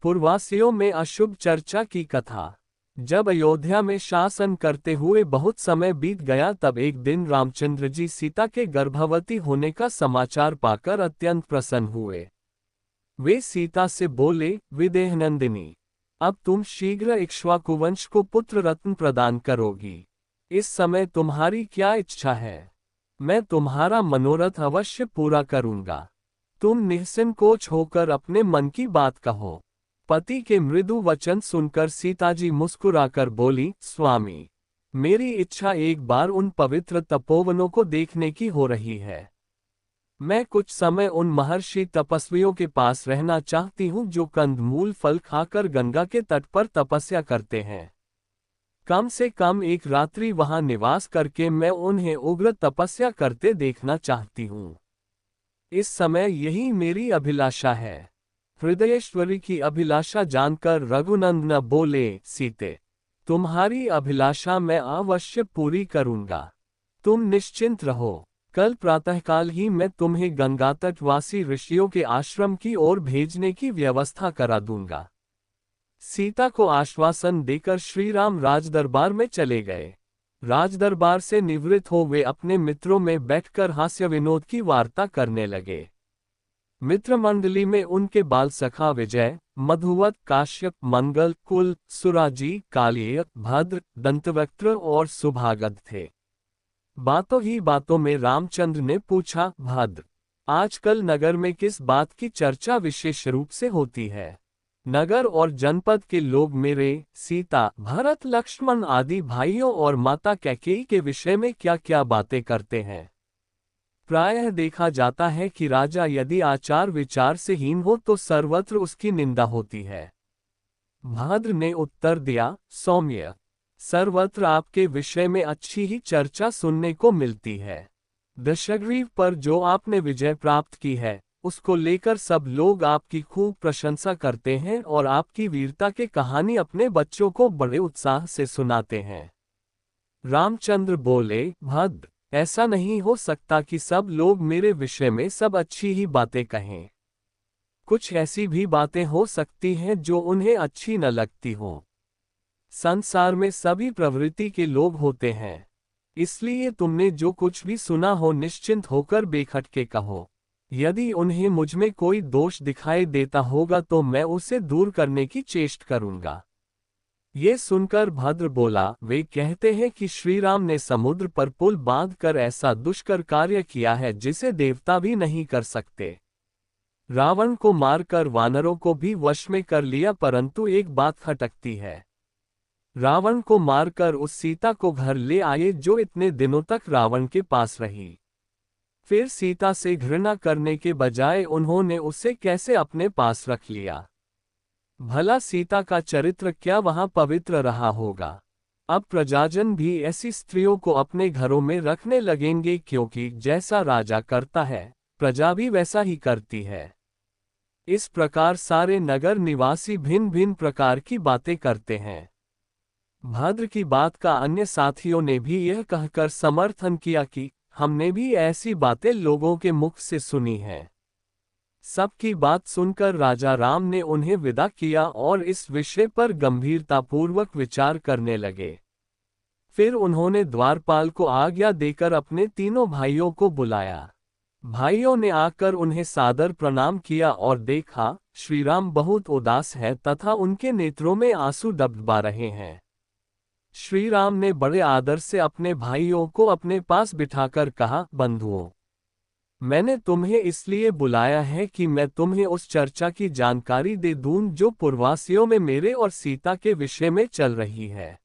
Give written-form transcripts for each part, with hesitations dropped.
पूर्ववासियों में अशुभ चर्चा की कथा। जब अयोध्या में शासन करते हुए बहुत समय बीत गया, तब एक दिन रामचंद्र जी सीता के गर्भवती होने का समाचार पाकर अत्यंत प्रसन्न हुए। वे सीता से बोले, विदेहनंदिनी, अब तुम शीघ्र इक्ष्वाकुवंश को पुत्र रत्न प्रदान करोगी। इस समय तुम्हारी क्या इच्छा है? मैं तुम्हारा मनोरथ अवश्य पूरा करूंगा। तुम निःसंकोच होकर अपने मन की बात कहो। पति के मृदु वचन सुनकर सीताजी मुस्कुराकर बोली, स्वामी, मेरी इच्छा एक बार उन पवित्र तपोवनों को देखने की हो रही है। मैं कुछ समय उन महर्षि तपस्वियों के पास रहना चाहती हूँ जो कंदमूल फल खाकर गंगा के तट पर तपस्या करते हैं। कम से कम एक रात्रि वहां निवास करके मैं उन्हें उग्र तपस्या करते देखना चाहती हूँ। इस समय यही मेरी अभिलाषा है। हृदयेश्वरी की अभिलाषा जानकर रघुनंदन बोले, सीते, तुम्हारी अभिलाषा मैं अवश्य पूरी करूंगा। तुम निश्चिंत रहो। कल प्रातःकाल ही मैं तुम्हें गंगा तटवासी ऋषियों के आश्रम की ओर भेजने की व्यवस्था करा दूंगा। सीता को आश्वासन देकर श्रीराम राजदरबार में चले गए। राजदरबार से निवृत्त हो वे अपने मित्रों में बैठकर हास्य विनोद की वार्ता करने लगे। मित्रमंडली में उनके बाल सखा विजय, मधुवत, काश्यप, मंगल, कुल, सुराजी, कालिय, भद्र, दंतवक्त्र और सुभागद थे। बातों ही बातों में रामचंद्र ने पूछा, भद्र, आजकल नगर में किस बात की चर्चा विशेष रूप से होती है? नगर और जनपद के लोग मेरे, सीता, भरत, लक्ष्मण आदि भाइयों और माता कैकेयी के विषय में क्या क्या बातें करते हैं? प्रायः देखा जाता है कि राजा यदि आचार विचार से हीन हो तो सर्वत्र उसकी निंदा होती है। भद्र ने उत्तर दिया, सौम्य, सर्वत्र आपके विषय में अच्छी ही चर्चा सुनने को मिलती है। दशग्रीव पर जो आपने विजय प्राप्त की है, उसको लेकर सब लोग आपकी खूब प्रशंसा करते हैं और आपकी वीरता के कहानी अपने बच्चों को बड़े उत्साह से सुनाते हैं। रामचंद्र बोले, भद्र, ऐसा नहीं हो सकता कि सब लोग मेरे विषय में सब अच्छी ही बातें कहें। कुछ ऐसी भी बातें हो सकती हैं जो उन्हें अच्छी न लगती हों। संसार में सभी प्रवृत्ति के लोग होते हैं, इसलिए तुमने जो कुछ भी सुना हो निश्चिंत होकर बेखटके कहो। यदि उन्हें मुझ में कोई दोष दिखाई देता होगा तो मैं उसे दूर करने की चेष्टा करूंगा। ये सुनकर भद्र बोला, वे कहते हैं कि श्रीराम ने समुद्र पर पुल बांधकर ऐसा दुष्कर कार्य किया है जिसे देवता भी नहीं कर सकते। रावण को मारकर वानरों को भी वश में कर लिया, परंतु एक बात खटकती है। रावण को मारकर उस सीता को घर ले आए जो इतने दिनों तक रावण के पास रही। फिर सीता से घृणा करने के बजाय उन्होंने उसे कैसे अपने पास रख लिया? भला सीता का चरित्र क्या वहां पवित्र रहा होगा? अब प्रजाजन भी ऐसी स्त्रियों को अपने घरों में रखने लगेंगे, क्योंकि जैसा राजा करता है प्रजा भी वैसा ही करती है। इस प्रकार सारे नगर निवासी भिन्न भिन्न प्रकार की बातें करते हैं। भद्र की बात का अन्य साथियों ने भी यह कहकर समर्थन किया कि हमने भी ऐसी बातें लोगों के मुख से सुनी हैं। सबकी बात सुनकर राजा राम ने उन्हें विदा किया और इस विषय पर गंभीरतापूर्वक विचार करने लगे। फिर उन्होंने द्वारपाल को आज्ञा देकर अपने तीनों भाइयों को बुलाया। भाइयों ने आकर उन्हें सादर प्रणाम किया और देखा श्रीराम बहुत उदास है तथा उनके नेत्रों में आंसू डबडबा रहे हैं। श्रीराम ने बड़े आदर से अपने भाइयों को अपने पास बिठाकर कहा, बंधुओं, मैंने तुम्हें इसलिए बुलाया है कि मैं तुम्हें उस चर्चा की जानकारी दे दूं जो पूर्ववासियों में मेरे और सीता के विषय में चल रही है।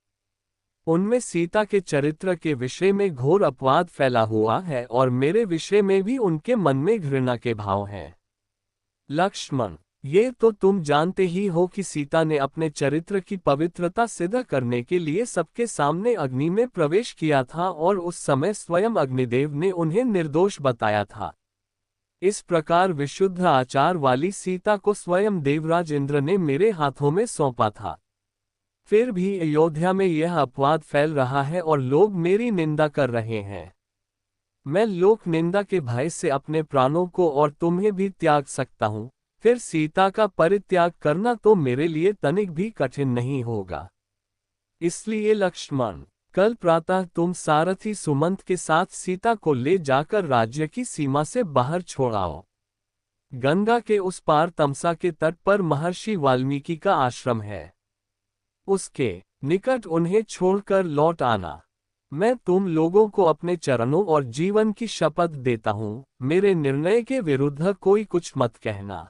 उनमें सीता के चरित्र के विषय में घोर अपवाद फैला हुआ है और मेरे विषय में भी उनके मन में घृणा के भाव हैं। लक्ष्मण, ये तो तुम जानते ही हो कि सीता ने अपने चरित्र की पवित्रता सिद्ध करने के लिए सबके सामने अग्नि में प्रवेश किया था और उस समय स्वयं अग्निदेव ने उन्हें निर्दोष बताया था। इस प्रकार विशुद्ध आचार वाली सीता को स्वयं देवराज इंद्र ने मेरे हाथों में सौंपा था। फिर भी अयोध्या में यह अपवाद फैल रहा है और लोग मेरी निंदा कर रहे हैं। मैं लोक निंदा के भय से अपने प्राणों को और तुम्हें भी त्याग सकता हूँ, फिर सीता का परित्याग करना तो मेरे लिए तनिक भी कठिन नहीं होगा। इसलिए लक्ष्मण, कल प्रातः तुम सारथी सुमंत के साथ सीता को ले जाकर राज्य की सीमा से बाहर छोड़ाओ। गंगा के उस पार तमसा के तट पर महर्षि वाल्मीकि का आश्रम है, उसके निकट उन्हें छोड़कर लौट आना। मैं तुम लोगों को अपने चरणों और जीवन की शपथ देता हूँ, मेरे निर्णय के विरुद्ध कोई कुछ मत कहना।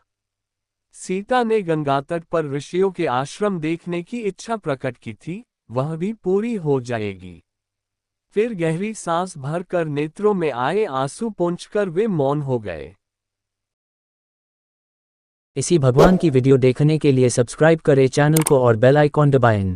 सीता ने गंगातट पर ऋषियों के आश्रम देखने की इच्छा प्रकट की थी, वह भी पूरी हो जाएगी। फिर गहरी सांस भरकर नेत्रों में आए आंसू पोंछकर वे मौन हो गए। इसी भगवान की वीडियो देखने के लिए सब्सक्राइब करें चैनल को और बेल आइकॉन दबाएं।